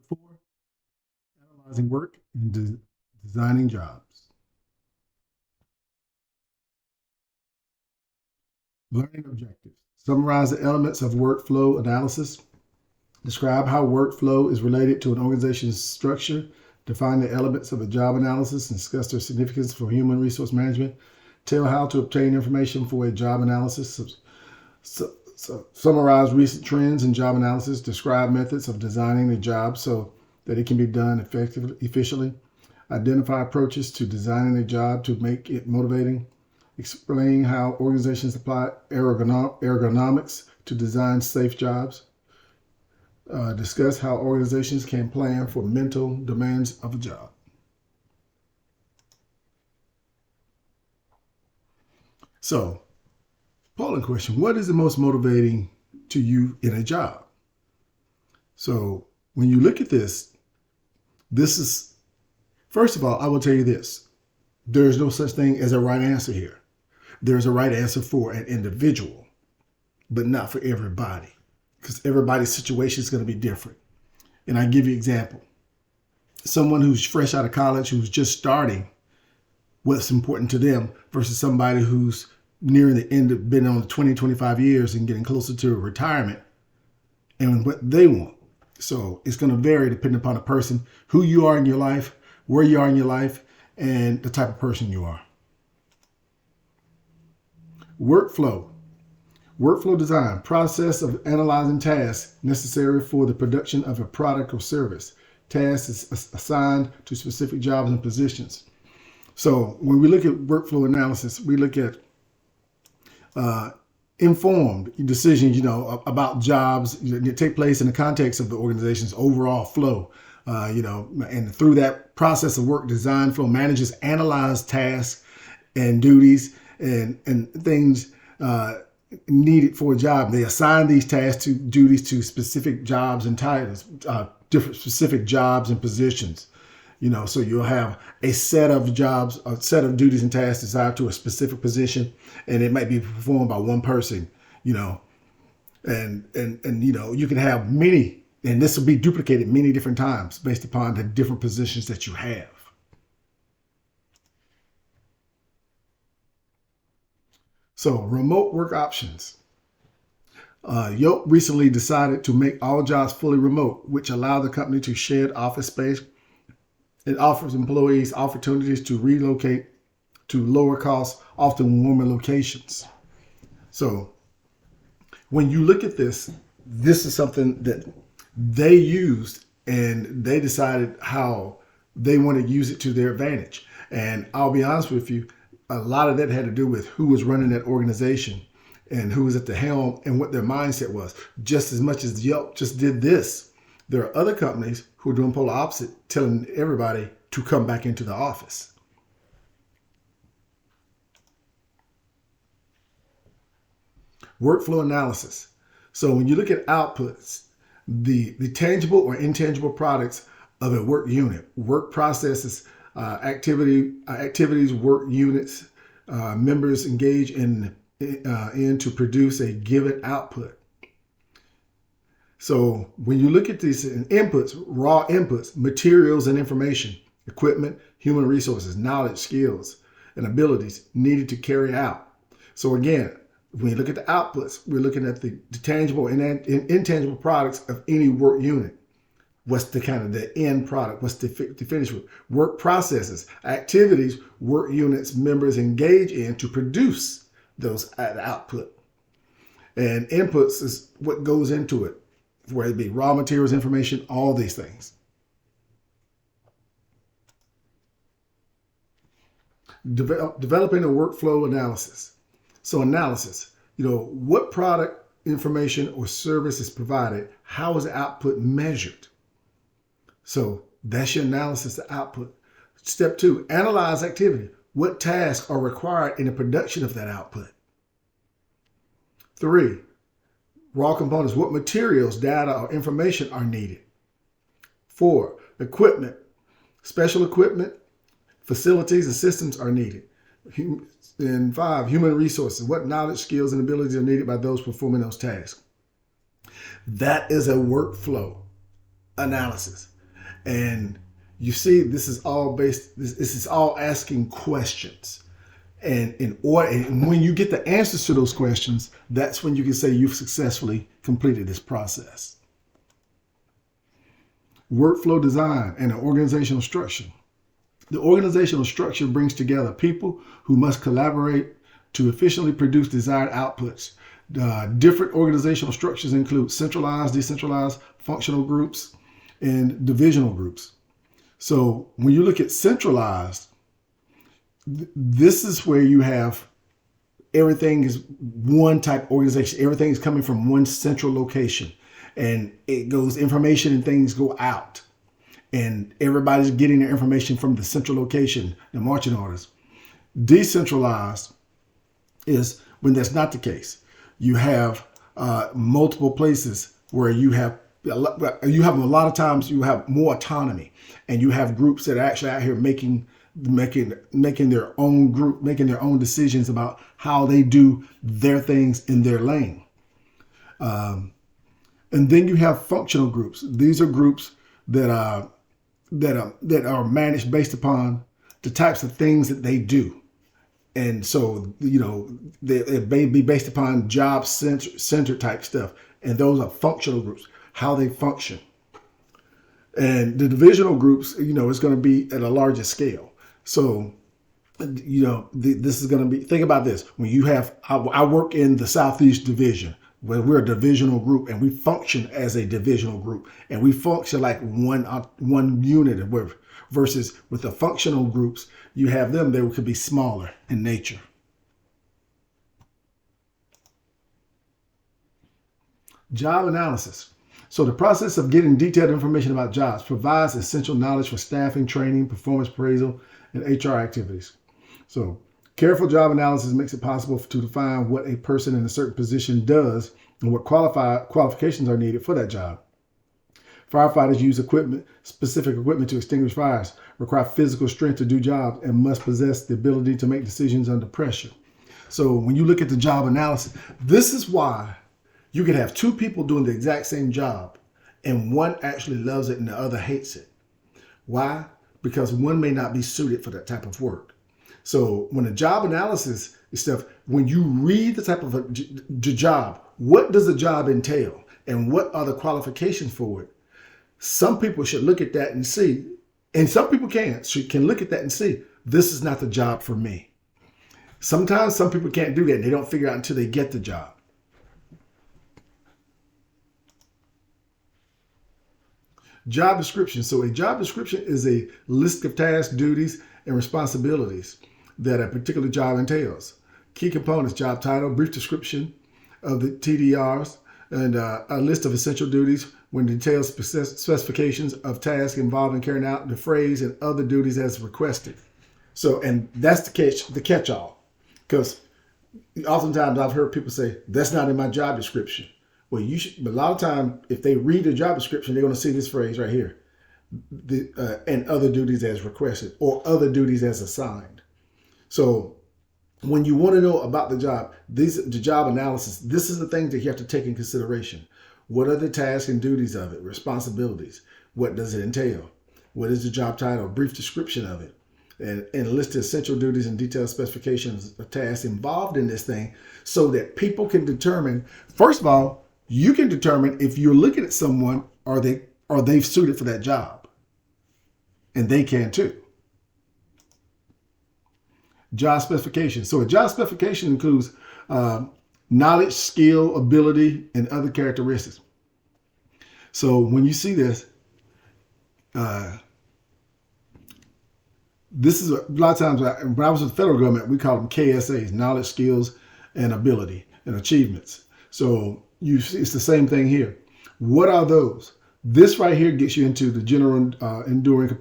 4, analyzing work and designing jobs. Learning objectives. Summarize the elements of workflow analysis. Describe how workflow is related to an organization's structure. Define the elements of a job analysis and discuss their significance for human resource management. Tell how to obtain information for a job analysis. Summarize recent trends in job analysis. Describe methods of designing a job so that it can be done effectively, efficiently. Identify approaches to designing a job to make it motivating. Explain how organizations apply ergonomics to design safe jobs. Discuss how organizations can plan for mental demands of a job. So, polling question, what is the most motivating to you in a job? So, when you look at this is, first of all, I will tell you this. There's no such thing as a right answer here. There's a right answer for an individual, but not for everybody, because everybody's situation is going to be different. And I give you an example. Someone who's fresh out of college, who's just starting, what's important to them versus somebody who's nearing the end of been on 20, 25 years and getting closer to retirement and what they want. So it's going to vary depending upon the person, who you are in your life, where you are in your life, and the type of person you are. Workflow. Workflow design, process of analyzing tasks necessary for the production of a product or service. Tasks is assigned to specific jobs and positions. So when we look at workflow analysis, we look at informed decisions, about jobs that take place in the context of the organization's overall flow. And through that process of work, design flow managers analyze tasks and duties and things needed for a job. They assign these tasks to duties to specific jobs and titles, different specific jobs and positions. So you'll have a set of jobs, a set of duties and tasks assigned to a specific position, and it might be performed by one person, and you can have many, and this will be duplicated many different times based upon the different positions that you have. So remote work options. Yelp recently decided to make all jobs fully remote, which allow the company to shed office space. It offers employees opportunities to relocate to lower cost, often warmer locations. So when you look at this is something that they used, and they decided how they want to use it to their advantage. And I'll be honest with you, a lot of that had to do with who was running that organization and who was at the helm and what their mindset was. Just as much as Yelp just did this, there are other companies who are doing polar opposite, telling everybody to come back into the office. Workflow analysis. So when you look at outputs, the tangible or intangible products of a work unit, work processes, activities, work units, members engage in to produce a given output. So when you look at these inputs, raw inputs, materials and information, equipment, human resources, knowledge, skills, and abilities needed to carry out. So again, when you look at the outputs, we're looking at the tangible and intangible products of any work unit. What's the kind of the end product? What's the finish with? Work processes, activities, work units, members engage in to produce those output. And inputs is what goes into it, whether it be raw materials, information, all these things. Developing a workflow analysis. So analysis, what product, information, or service is provided? How is the output measured? So that's your analysis of output. Step 2, analyze activity. What tasks are required in the production of that output? 3, raw components. What materials, data, or information are needed? 4, equipment. Special equipment, facilities, and systems are needed. And 5, human resources. What knowledge, skills, and abilities are needed by those performing those tasks? That is a workflow analysis. And you see, this is all based, this is all asking questions. And and when you get the answers to those questions, that's when you can say you've successfully completed this process. Workflow design and an organizational structure. The organizational structure brings together people who must collaborate to efficiently produce desired outputs. Different organizational structures include centralized, decentralized, functional groups, and divisional groups. So when you look at centralized, this is where you have everything is one type organization. Everything is coming from one central location, and it goes, information and things go out, and everybody's getting their information from the central location, the marching orders. Decentralized is when that's not the case. You have multiple places where you have a lot of times you have more autonomy, and you have groups that are actually out here making their own group, making their own decisions about how they do their things in their lane. And then you have functional groups. These are groups that are managed based upon the types of things that they do. And so, it may be based upon job center type stuff. And those are functional groups, how they function. And the divisional groups, it's going to be at a larger scale. So, this is going to be, think about this. When you have, I work in the Southeast Division, where we're a divisional group, and we function as a divisional group, and we function like one unit versus with the functional groups, you have them, they could be smaller in nature. Job analysis. So the process of getting detailed information about jobs provides essential knowledge for staffing, training, performance appraisal, and HR activities. So careful job analysis makes it possible to define what a person in a certain position does and what qualifications are needed for that job. Firefighters use specific equipment to extinguish fires, require physical strength to do jobs, and must possess the ability to make decisions under pressure. So when you look at the job analysis, this is why you could have two people doing the exact same job, and one actually loves it and the other hates it. Why? Because one may not be suited for that type of work. So when a job analysis is stuff, when you read the type of a job, what does the job entail and what are the qualifications for it? Some people should look at that and see, and some people can look at that and see, this is not the job for me. Sometimes some people can't do that, and they don't figure out until they get the job. Job description. So a job description is a list of tasks, duties, and responsibilities that a particular job entails. Key components: job title, brief description of the TDRs, and a list of essential duties when details specifications of tasks involved in carrying out the phrase and other duties as requested. So, and that's the catch-all, because oftentimes I've heard people say, that's not in my job description. Well, but a lot of time, if they read the job description, they're going to see this phrase right here, and other duties as requested, or other duties as assigned. So when you want to know about the job, the job analysis, this is the thing that you have to take in consideration. What are the tasks and duties of it, responsibilities? What does it entail? What is the job title, brief description of it, and a list of essential duties and detailed specifications of tasks involved in this thing, so that people can determine, first of all, you can determine if you're looking at someone, are they suited for that job? And they can too. Job specification. So a job specification includes knowledge, skill, ability, and other characteristics. So when you see this, this is a lot of times when I was with the federal government, we call them KSAs, knowledge, skills, and ability and achievements. So you see, it's the same thing here. What are those? This right here gets you into the general enduring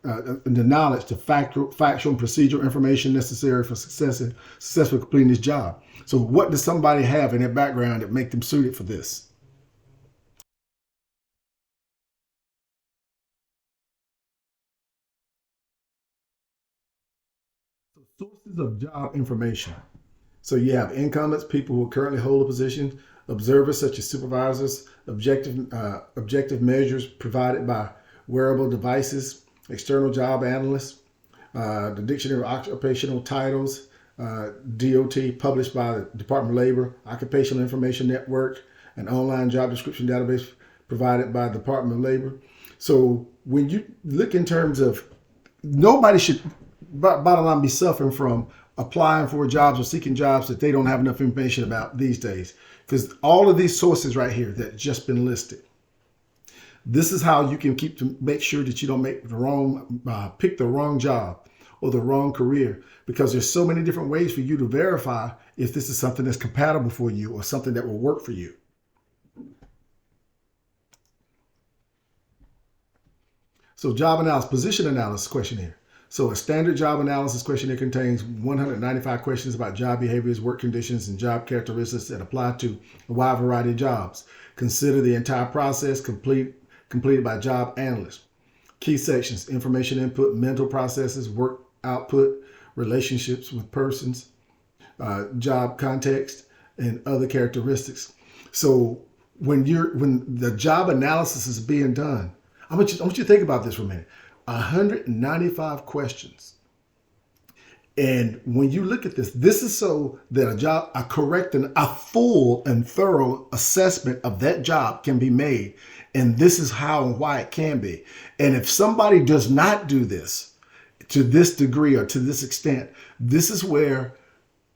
the knowledge, the factual and procedural information necessary for successfully completing this job. So what does somebody have in their background that make them suited for this? So sources of job information. So you have incumbents, people who currently hold a position, observers such as supervisors, objective measures provided by wearable devices, external job analyst, the Dictionary of Occupational Titles, DOT, published by the Department of Labor, Occupational Information Network, an online job description database provided by the Department of Labor. So when you look in terms of, nobody should, bottom line, be suffering from applying for jobs or seeking jobs that they don't have enough information about these days. Because all of these sources right here that just been listed, this is how you can keep to make sure that you don't make the wrong, pick the wrong job or the wrong career, because there's so many different ways for you to verify if this is something that's compatible for you or something that will work for you. So job analysis, position analysis questionnaire. So a standard job analysis questionnaire contains 195 questions about job behaviors, work conditions, and job characteristics that apply to a wide variety of jobs. Consider the entire process completed by job analysts. Key sections: information input, mental processes, work output, relationships with persons, job context, and other characteristics. So when the job analysis is being done, I want you to think about this for a minute. 195 questions. And when you look at this, this is so that a full and thorough assessment of that job can be made. And this is how and why it can be. And if somebody does not do this to this degree or to this extent, this is where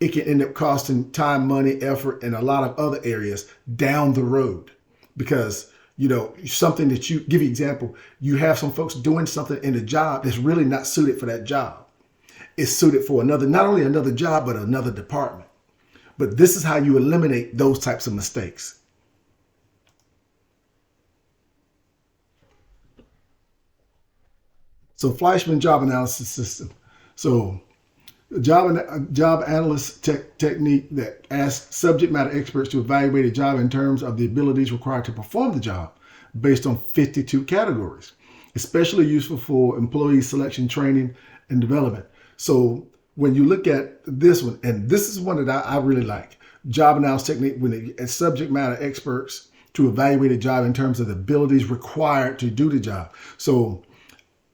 it can end up costing time, money, effort, and a lot of other areas down the road. Because something that give you an example, you have some folks doing something in a job that's really not suited for that job. It's suited for not only another job, but another department. But this is how you eliminate those types of mistakes. So Fleischmann job analysis system. So job analyst technique that asks subject matter experts to evaluate a job in terms of the abilities required to perform the job based on 52 categories, especially useful for employee selection, training, and development. So when you look at this one, and this is one that I really like, job analysis technique when subject matter experts to evaluate a job in terms of the abilities required to do the job. So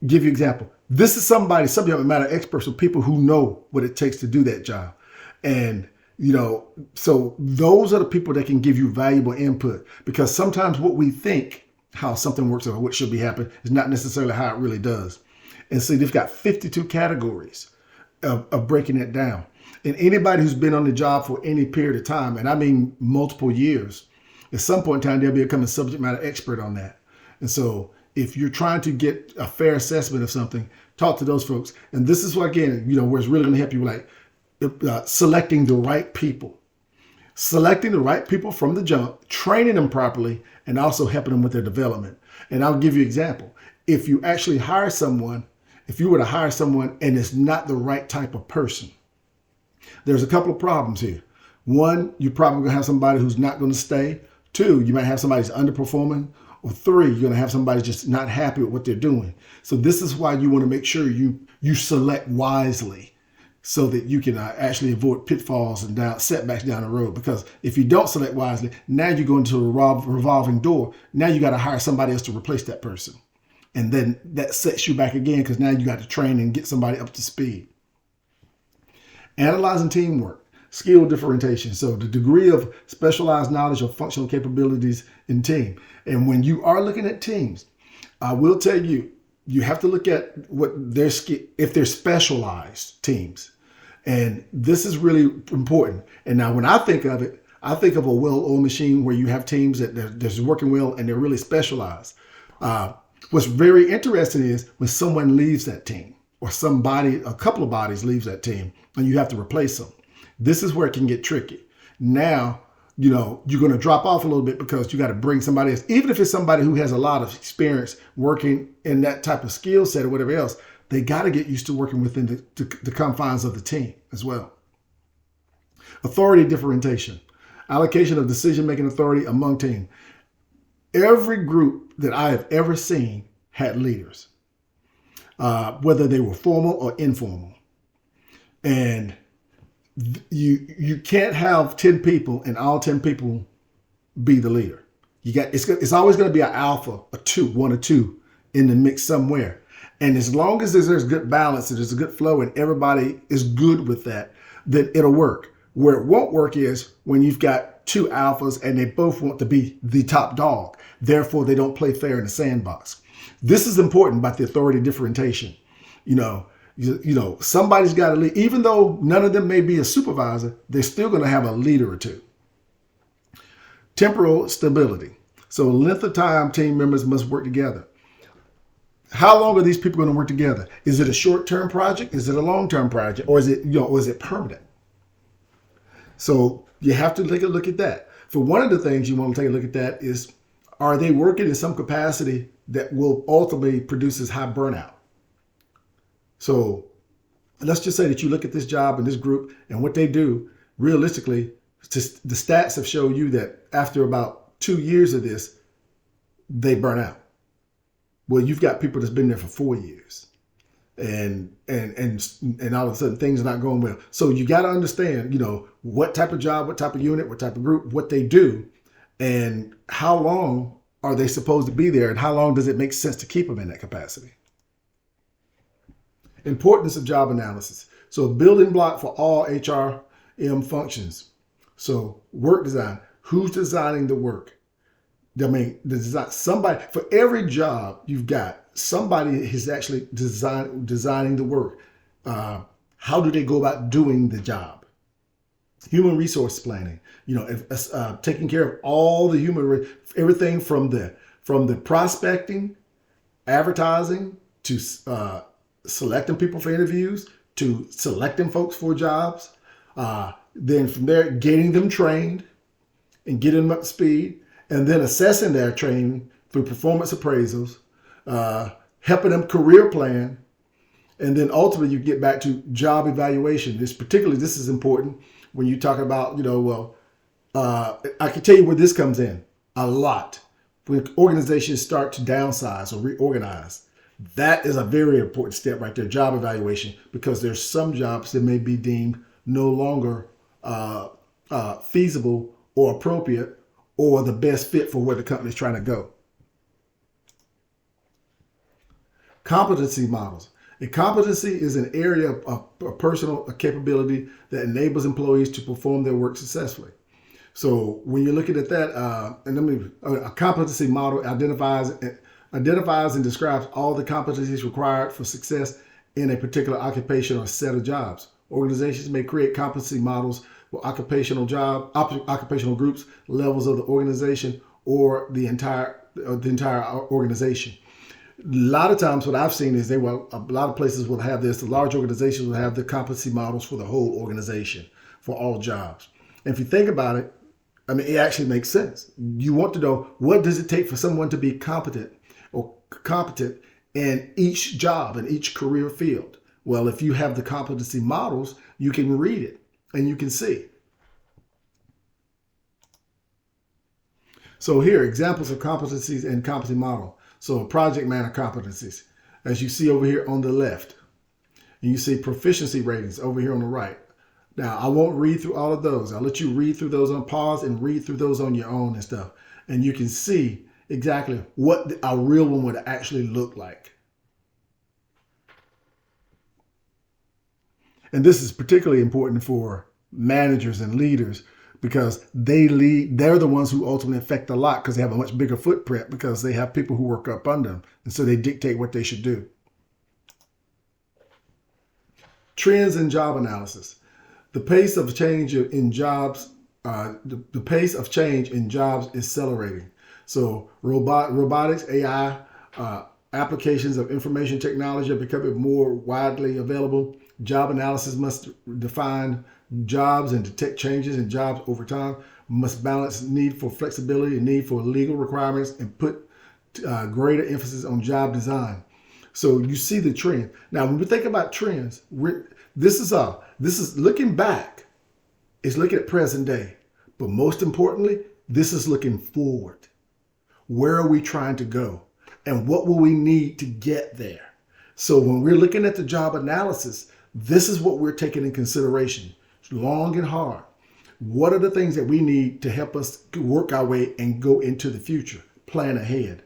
give you an example. This is subject matter experts, or people who know what it takes to do that job. And, so those are the people that can give you valuable input, because sometimes what we think how something works or what should be happening is not necessarily how it really does. And so they've got 52 categories of breaking it down. And anybody who's been on the job for any period of time, and I mean multiple years, at some point in time, they'll become a subject matter expert on that. And so if you're trying to get a fair assessment of something, talk to those folks. And this is what, again, where it's really going to help you, like selecting the right people. Selecting the right people from the jump, training them properly, and also helping them with their development. And I'll give you an example. If you actually hire someone, if you were to hire someone and it's not the right type of person, there's a couple of problems here. One, you're probably going to have somebody who's not going to stay. Two, you might have somebody who's underperforming. Or three, you're going to have somebody just not happy with what they're doing. So this is why you want to make sure you select wisely, so that you can actually avoid pitfalls and setbacks down the road. Because if you don't select wisely, now you go into a revolving door. Now you got to hire somebody else to replace that person. And then that sets you back again, because now you got to train and get somebody up to speed. Analyzing teamwork, skill differentiation. So the degree of specialized knowledge or functional capabilities in team. And when you are looking at teams, I will tell you, you have to look at what if they're specialized teams. And this is really important. And now when I think of it, I think of a well-oiled machine where you have teams that's working well and they're really specialized. What's very interesting is when someone leaves that team, or a couple of bodies leaves that team, and you have to replace them. This is where it can get tricky. Now, you're going to drop off a little bit, because you got to bring somebody else. Even if it's somebody who has a lot of experience working in that type of skill set or whatever else, they got to get used to working within the confines of the team as well. Authority differentiation, allocation of decision-making authority among team. Every group that I have ever seen had leaders, whether they were formal or informal. And you can't have 10 people and all 10 people be the leader. It's always going to be an alpha, one or two in the mix somewhere. And as long as there's good balance and there's a good flow and everybody is good with that, then it'll work. Where it won't work is when you've got two alphas and they both want to be the top dog. Therefore, they don't play fair in the sandbox. This is important about the authority differentiation. Somebody's got to lead. Even though none of them may be a supervisor, they're still going to have a leader or two. Temporal stability. So length of time team members must work together. How long are these people going to work together? Is it a short-term project? Is it a long-term project? Or is it permanent? So you have to take a look at that. For one of the things you want to take a look at that is, are they working in some capacity that will ultimately produce high burnout? So let's just say that you look at this job and this group and what they do. Realistically, the stats have shown you that after about 2 years of this, they burn out. Well, you've got people that's been there for 4 years, and all of a sudden things are not going well. So you got to understand, what type of job, what type of unit, what type of group, what they do, and how long are they supposed to be there, and how long does it make sense to keep them in that capacity. Importance of job analysis. So a building block for all HRM functions. So work design. Who's designing the work? The design. Somebody for every job you've got. Somebody is actually designing the work. How do they go about doing the job? Human resource planning. Taking care of all the everything from the prospecting, advertising to selecting people for interviews to selecting folks for jobs. Then from there, getting them trained and getting them up to speed, and then assessing their training through performance appraisals, helping them career plan, and then ultimately you get back to job evaluation. This is important when you talk about, I can tell you where this comes in a lot. When organizations start to downsize or reorganize, that is a very important step right there, job evaluation, because there's some jobs that may be deemed no longer feasible or appropriate or the best fit for where the company is trying to go. Competency models. A competency is an area of personal capability that enables employees to perform their work successfully. So when you're looking at that, a competency model identifies and describes all the competencies required for success in a particular occupation or set of jobs. Organizations may create competency models for occupational groups, levels of the organization, or the entire organization. A lot of times what I've seen is a lot of places will have this. The large organizations will have the competency models for the whole organization, for all jobs. And if you think about it, it actually makes sense. You want to know, what does it take for someone to be competent in each job, in each career field? Well, if you have the competency models, you can read it and you can see. So here, examples of competencies and competency model. So project manager competencies, as you see over here on the left. And you see proficiency ratings over here on the right. Now, I won't read through all of those. I'll let you read through those on pause and read through those on your own and stuff. And you can see exactly what a real one would actually look like. And this is particularly important for managers and leaders because they're the ones who ultimately affect a lot because they have a much bigger footprint because they have people who work up under them. And so they dictate what they should do. Trends in job analysis. The pace of change in jobs, the pace of change in jobs is accelerating. So robotics, AI, applications of information technology are becoming more widely available. Job analysis must define jobs and detect changes in jobs over time, must balance need for flexibility and need for legal requirements, and put greater emphasis on job design. So you see the trend. Now, when we think about trends, this is looking back. It's looking at present day. But most importantly, this is looking forward. Where are we trying to go? And what will we need to get there? So when we're looking at the job analysis, this is what we're taking in consideration. It's long and hard. What are the things that we need to help us work our way and go into the future? Plan ahead.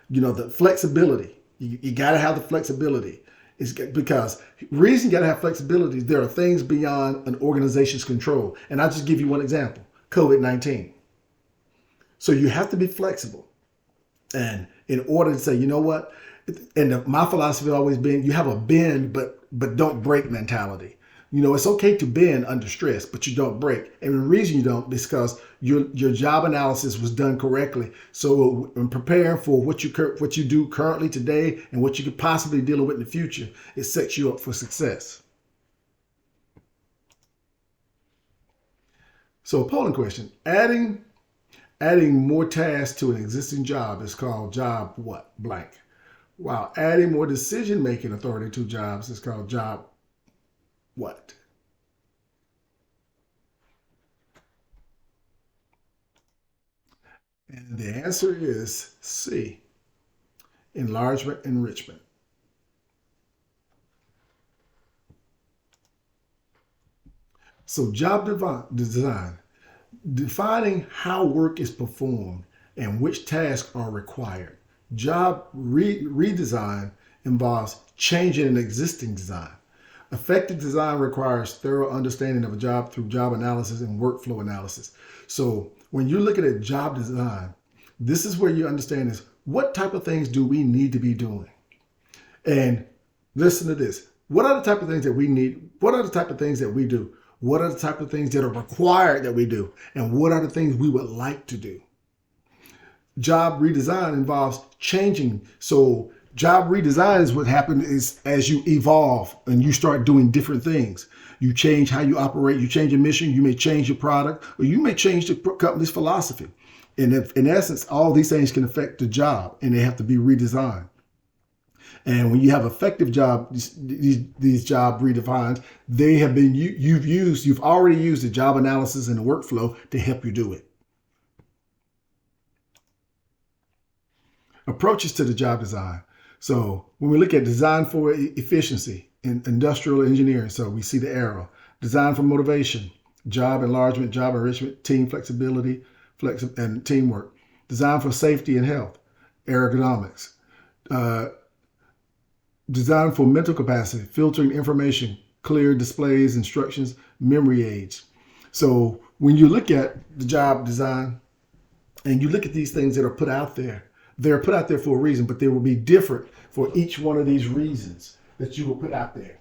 The flexibility. You got to have the flexibility. It's because reason you got to have flexibility. There are things beyond an organization's control. And I'll just give you one example, COVID-19. So you have to be flexible. And in order to say, you know what, and my philosophy has always been, you have a bend, but don't break mentality. It's okay to bend under stress, but you don't break. And the reason you don't is because your job analysis was done correctly. So in preparing for what you do currently today and what you could possibly deal with in the future, it sets you up for success. So polling question, adding more tasks to an existing job is called job what? Blank. While adding more decision-making authority to jobs is called job what? And the answer is C, enlargement enrichment. So job design, defining how work is performed and which tasks are required. Job redesign involves changing an existing design. Effective design requires thorough understanding of a job through job analysis and workflow analysis. So when you're looking at job design, this is where you understand is what type of things do we need to be doing? And listen to this. What are the type of things that we need? What are the type of things that we do? What are the type of things that are required that we do? And what are the things we would like to do? Job redesign involves changing. So job redesign is what happens is as you evolve and you start doing different things. You change how you operate, you change your mission, you may change your product, or you may change the company's philosophy. And if, in essence, all these things can affect the job and they have to be redesigned. And when you have effective these job redefines, they have been, you've already used the job analysis and the workflow to help you do it. Approaches to the job design. So when we look at design for efficiency in industrial engineering, so we see the arrow. Design for motivation, job enlargement, job enrichment, team flexibility, and teamwork. Design for safety and health, ergonomics. Design for mental capacity, filtering information, clear displays, instructions, memory aids. So when you look at the job design and you look at these things that are put out there, they're put out there for a reason, but they will be different for each one of these reasons that you will put out there.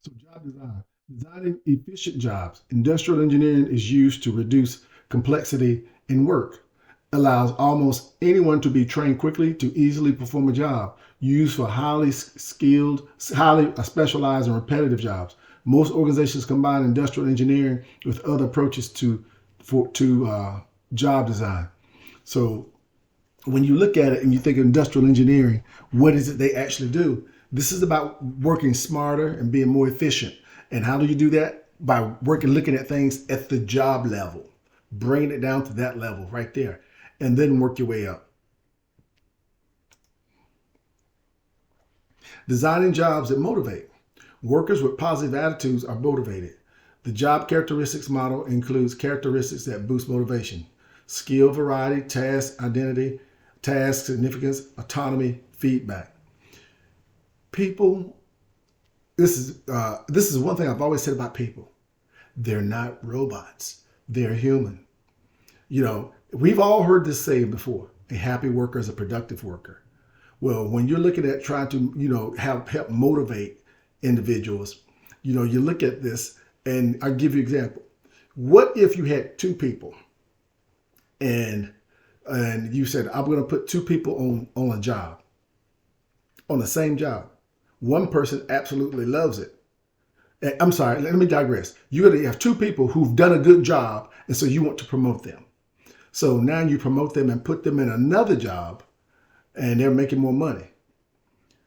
So job design, designing efficient jobs. Industrial engineering is used to reduce complexity in work. Allows almost anyone to be trained quickly to easily perform a job. Used for highly skilled, highly specialized and repetitive jobs. Most organizations combine industrial engineering with other approaches to job design. So when you look at it and you think of industrial engineering, what is it they actually do? This is about working smarter and being more efficient. And how do you do that? By looking at things at the job level, bringing it down to that level right there, and then work your way up. Designing jobs that motivate. Workers with positive attitudes are motivated. The job characteristics model includes characteristics that boost motivation: skill variety, task identity, task significance, autonomy, feedback. People, this is one thing I've always said about people. They're not robots. They're human. We've all heard this saying before: a happy worker is a productive worker. Well, when you're looking at trying to, help motivate individuals, you look at this, and I'll give you an example. What if you had two people and you said, I'm going to put two people on a job, on the same job. One person absolutely loves it. I'm sorry, let me digress. You're going to have two people who've done a good job, and so you want to promote them. So now you promote them and put them in another job, and they're making more money.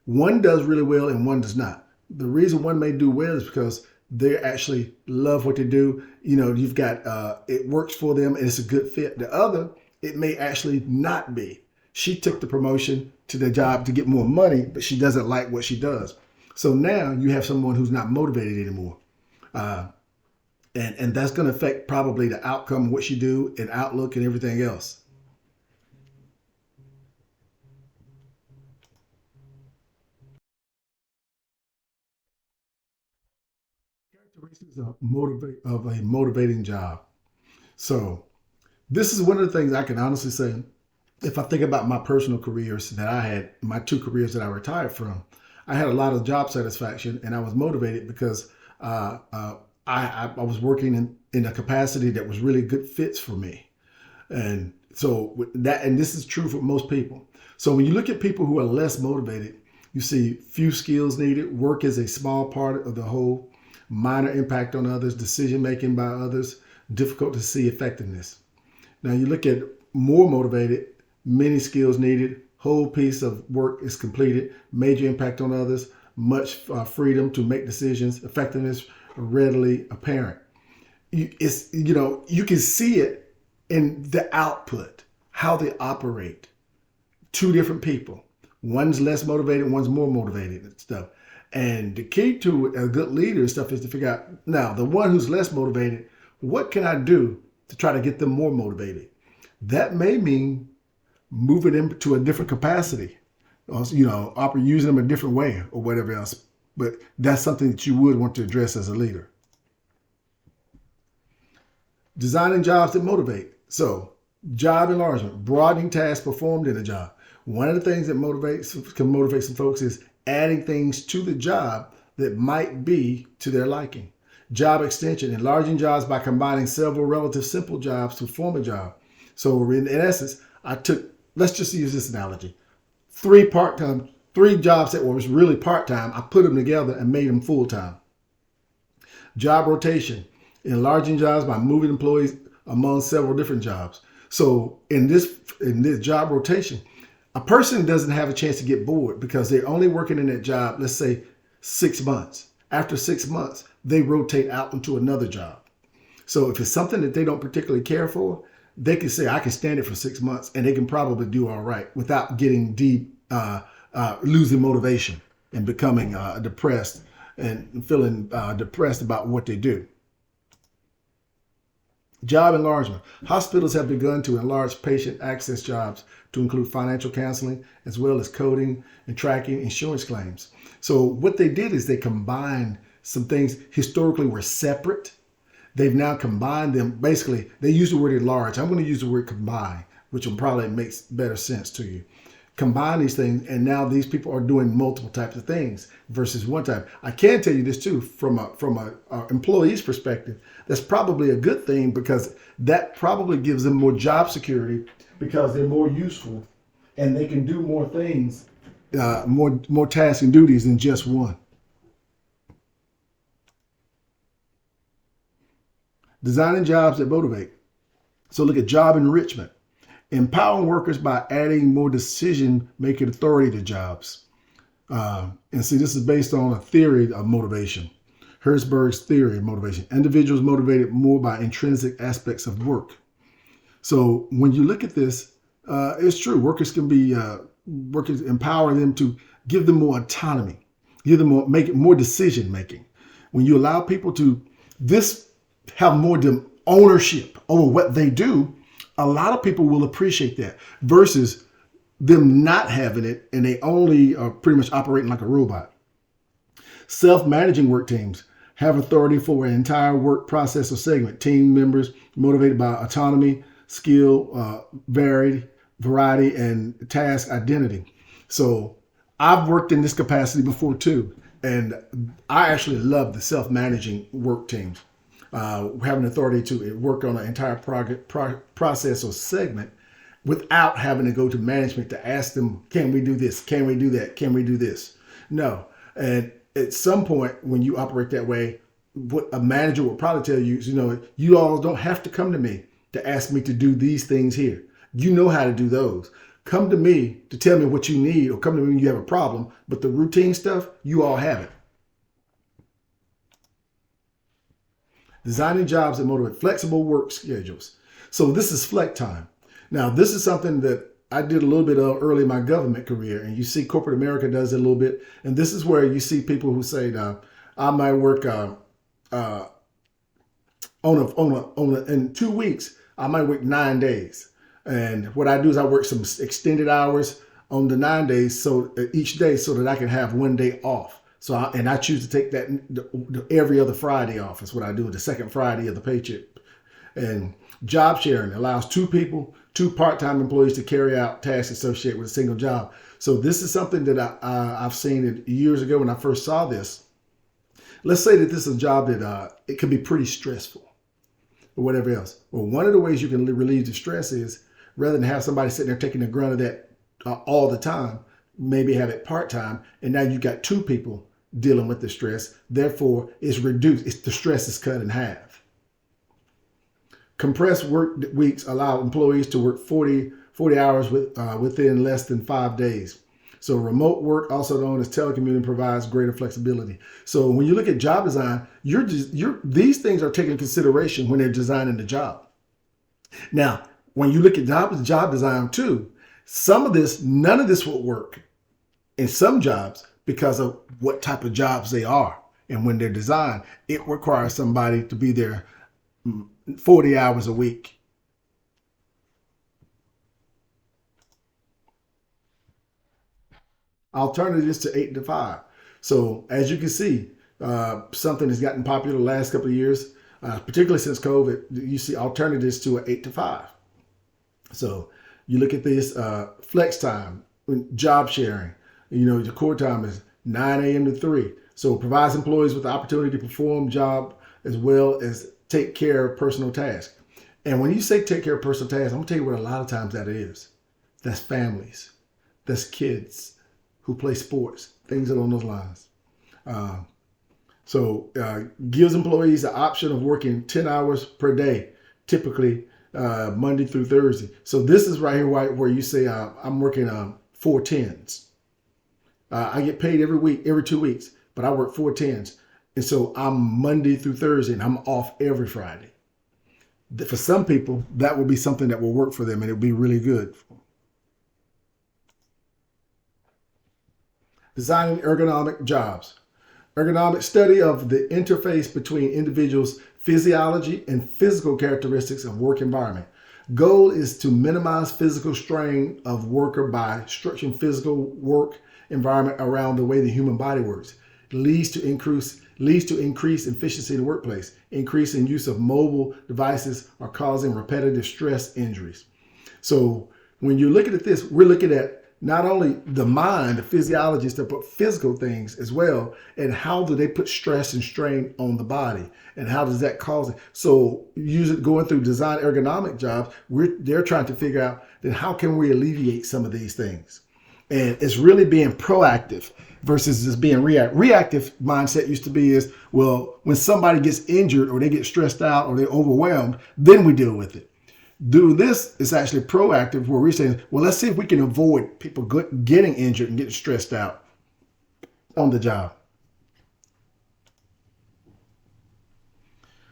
One does really well and one does not. The reason one may do well is because they actually love what they do. You've got, it works for them and it's a good fit. The other, it may actually not be. She took the promotion to the job to get more money, but she doesn't like what she does. So now you have someone who's not motivated anymore. And that's going to affect probably the outcome of what you do and outlook and everything else. Characteristics of a motivating job. So this is one of the things I can honestly say. If I think about my personal careers that I had, my two careers that I retired from, I had a lot of job satisfaction and I was motivated because I was working in a capacity that was really good fits for me. And so that, and this is true for most people. So when you look at people who are less motivated, you see few skills needed, work is a small part of the whole, minor impact on others, decision making by others, difficult to see effectiveness. Now you look at more motivated, many skills needed, whole piece of work is completed, major impact on others, much freedom to make decisions, effectiveness readily apparent. You can see it in the output, how they operate. Two different people. One's less motivated, one's more motivated and stuff. And the key to a good leader and stuff is to figure out, now, the one who's less motivated, what can I do to try to get them more motivated? That may mean moving them to a different capacity, or, using them a different way or whatever else. But that's something that you would want to address as a leader. Designing jobs that motivate. So job enlargement, broadening tasks performed in a job. One of the things that can motivate some folks is adding things to the job that might be to their liking. Job extension, enlarging jobs by combining several relative simple jobs to form a job. So in essence, let's just use this analogy. Three jobs that was really part-time, I put them together and made them full-time. Job rotation, enlarging jobs by moving employees among several different jobs. So in this job rotation, a person doesn't have a chance to get bored because they're only working in that job, let's say 6 months. After 6 months, they rotate out into another job. So if it's something that they don't particularly care for, they can say, I can stand it for 6 months and they can probably do all right without getting losing motivation and becoming depressed and feeling depressed about what they do. Job enlargement. Hospitals have begun to enlarge patient access jobs to include financial counseling, as well as coding and tracking insurance claims. So what they did is they combined some things historically were separate. They've now combined them. Basically, they use the word enlarge. I'm going to use the word combine, which will probably makes better sense to you. Combine these things, and now these people are doing multiple types of things versus one type. I can tell you this too, from a employee's perspective, that's probably a good thing because that probably gives them more job security because they're more useful and they can do more things, more tasks and duties than just one. Designing jobs that motivate. So look at job enrichment. Empowering workers by adding more decision-making authority to jobs. And see, this is based on a theory of motivation. Herzberg's theory of motivation. Individuals motivated more by intrinsic aspects of work. So when you look at this, it's true. Workers can be, workers empower them to give them more autonomy, give them more decision-making. When you allow people to have more ownership over what they do, a lot of people will appreciate that versus them not having it and they only are pretty much operating like a robot. Self-managing work teams have authority for an entire work process or segment. Team members motivated by autonomy, skill, variety, and task identity. So I've worked in this capacity before too. And I actually love the self-managing work teams. Having authority to work on an entire process or segment without having to go to management to ask them, can we do this? Can we do that? Can we do this? No. And at some point when you operate that way, what a manager will probably tell you is, you all don't have to come to me to ask me to do these things here. You know how to do those. Come to me to tell me what you need or come to me when you have a problem. But the routine stuff, you all have it. Designing jobs that motivate. Flexible work schedules. So this is flex time. Now, this is something that I did a little bit of early in my government career, and you see corporate America does it a little bit. And this is where you see people who say, I might work in 2 weeks, I might work 9 days. And what I do is I work some extended hours on the 9 days, so each day, so that I can have 1 day off. So I choose to take that every other Friday off. That's what I do, the second Friday of the paycheck. And job sharing allows two part-time employees to carry out tasks associated with a single job. So this is something that I've seen years ago when I first saw this. Let's say that this is a job that it can be pretty stressful or whatever else. Well, one of the ways you can relieve the stress is, rather than have somebody sitting there taking the grunt of that all the time, maybe have it part-time, and now you've got 2 people dealing with the stress. Therefore, it's reduced. The stress is cut in half. Compressed work weeks allow employees to work 40 hours within less than 5 days. So remote work, also known as telecommuting, provides greater flexibility. So when you look at job design, these things are taken into consideration when they're designing the job. Now, when you look at job design too, none of this will work in some jobs because of what type of jobs they are. And when they're designed, it requires somebody to be there 40 hours a week. Alternatives to 8 to 5. So as you can see, something that's gotten popular the last couple of years, particularly since COVID, you see alternatives to an 8 to 5. So you look at this flex time, job sharing. The core time is 9 a.m. to 3. So it provides employees with the opportunity to perform job as well as take care of personal tasks. And when you say take care of personal tasks, I'm gonna tell you what a lot of times that is. That's families, that's kids who play sports, things along those lines. So gives employees the option of working 10 hours per day, typically Monday through Thursday. So this is right here where you say I'm working 4 10s. I get paid every 2 weeks, but I work 4 10s. And so I'm Monday through Thursday and I'm off every Friday. For some people, that will be something that will work for them and it'll be really good. Designing ergonomic jobs. Ergonomic study of the interface between individuals' physiology and physical characteristics of work environment. Goal is to minimize physical strain of worker by structuring physical work environment around the way the human body works. Leads to increased efficiency in the workplace. Increase in use of mobile devices are causing repetitive stress injuries. So when you're looking at this, we're looking at not only the mind, the physiology stuff, but physical things as well. And how do they put stress and strain on the body? And how does that cause it? So going through design ergonomic jobs, they're trying to figure out then how can we alleviate some of these things? And it's really being proactive versus just being reactive. Reactive mindset used to be well, when somebody gets injured or they get stressed out or they're overwhelmed, then we deal with it. Do this is actually proactive, where we're saying, well, let's see if we can avoid people getting injured and getting stressed out on the job.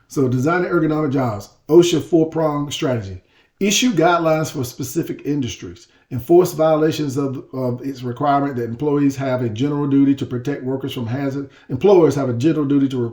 So designing ergonomic jobs, OSHA 4-pronged strategy. Issue guidelines for specific industries. Enforce violations of its requirement that employees have a general duty to protect workers from hazards. Employers have a general duty to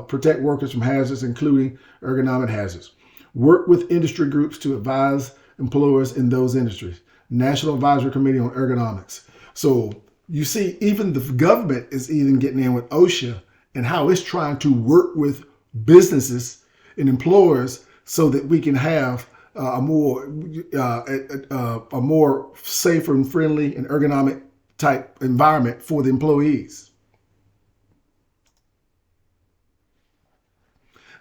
protect workers from hazards, including ergonomic hazards. Work with industry groups to advise employers in those industries. National Advisory Committee on Ergonomics. So you see, even the government is even getting in with OSHA and how it's trying to work with businesses and employers so that we can have a more safer and friendly and ergonomic type environment for the employees.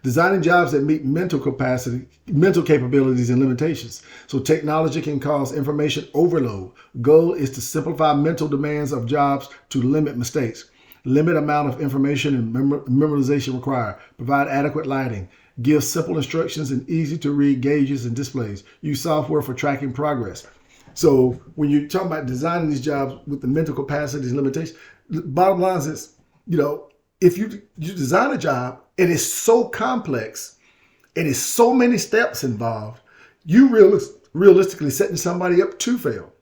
Designing jobs that meet mental capabilities and limitations. So technology can cause information overload. Goal is to simplify mental demands of jobs to limit mistakes. Limit amount of information and memorization required. Provide adequate lighting. Give simple instructions and easy to read gauges and displays. Use software for tracking progress. So when you're talking about designing these jobs with the mental capacities and limitations, the bottom line is, if you design a job and it's so complex and it's so many steps involved, you realistically setting somebody up to fail.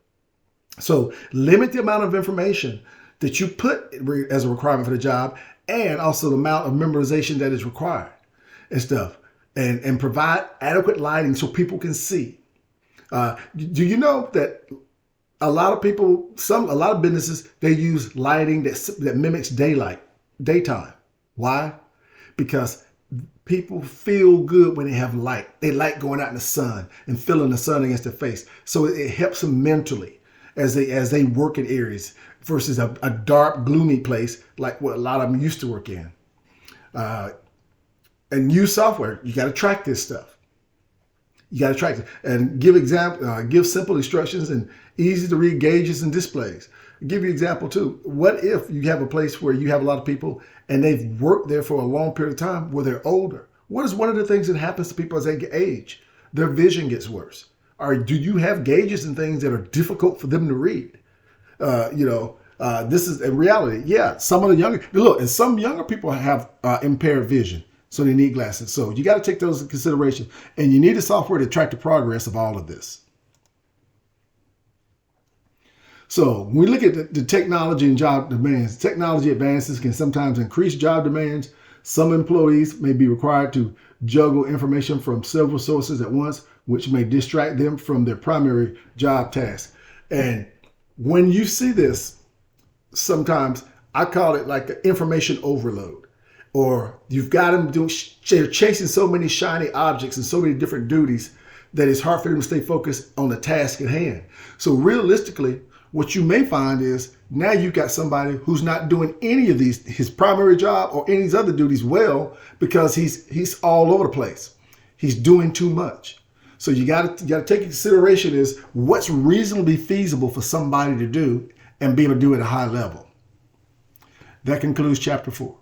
So limit the amount of information that you put as a requirement for the job and also the amount of memorization that is required and stuff. and provide adequate lighting so people can see. Do you know that a lot of people, a lot of businesses, they use lighting that mimics daytime. Why? Because people feel good when they have light. They like going out in the sun and feeling the sun against their face. So it helps them mentally as they work in areas versus a dark, gloomy place like what a lot of them used to work in. And use software. You got to track this stuff. You got to track it and give simple instructions and easy to read gauges and displays. I'll give you an example too. What if you have a place where you have a lot of people and they've worked there for a long period of time where they're older? What is one of the things that happens to people as they age? Their vision gets worse. Or do you have gauges and things that are difficult for them to read? This is a reality. Yeah, some younger people have impaired vision. So they need glasses. So you got to take those into consideration. And you need a software to track the progress of all of this. So when we look at the technology and job demands, technology advances can sometimes increase job demands. Some employees may be required to juggle information from several sources at once, which may distract them from their primary job task. And when you see this, sometimes I call it like the information overload. Or you've got them they're chasing so many shiny objects and so many different duties that it's hard for them to stay focused on the task at hand. So realistically, what you may find is now you've got somebody who's not doing any of his primary job or any of these other duties well because he's all over the place. He's doing too much. So you got to take into consideration is what's reasonably feasible for somebody to do and be able to do it at a high level. That concludes chapter 4.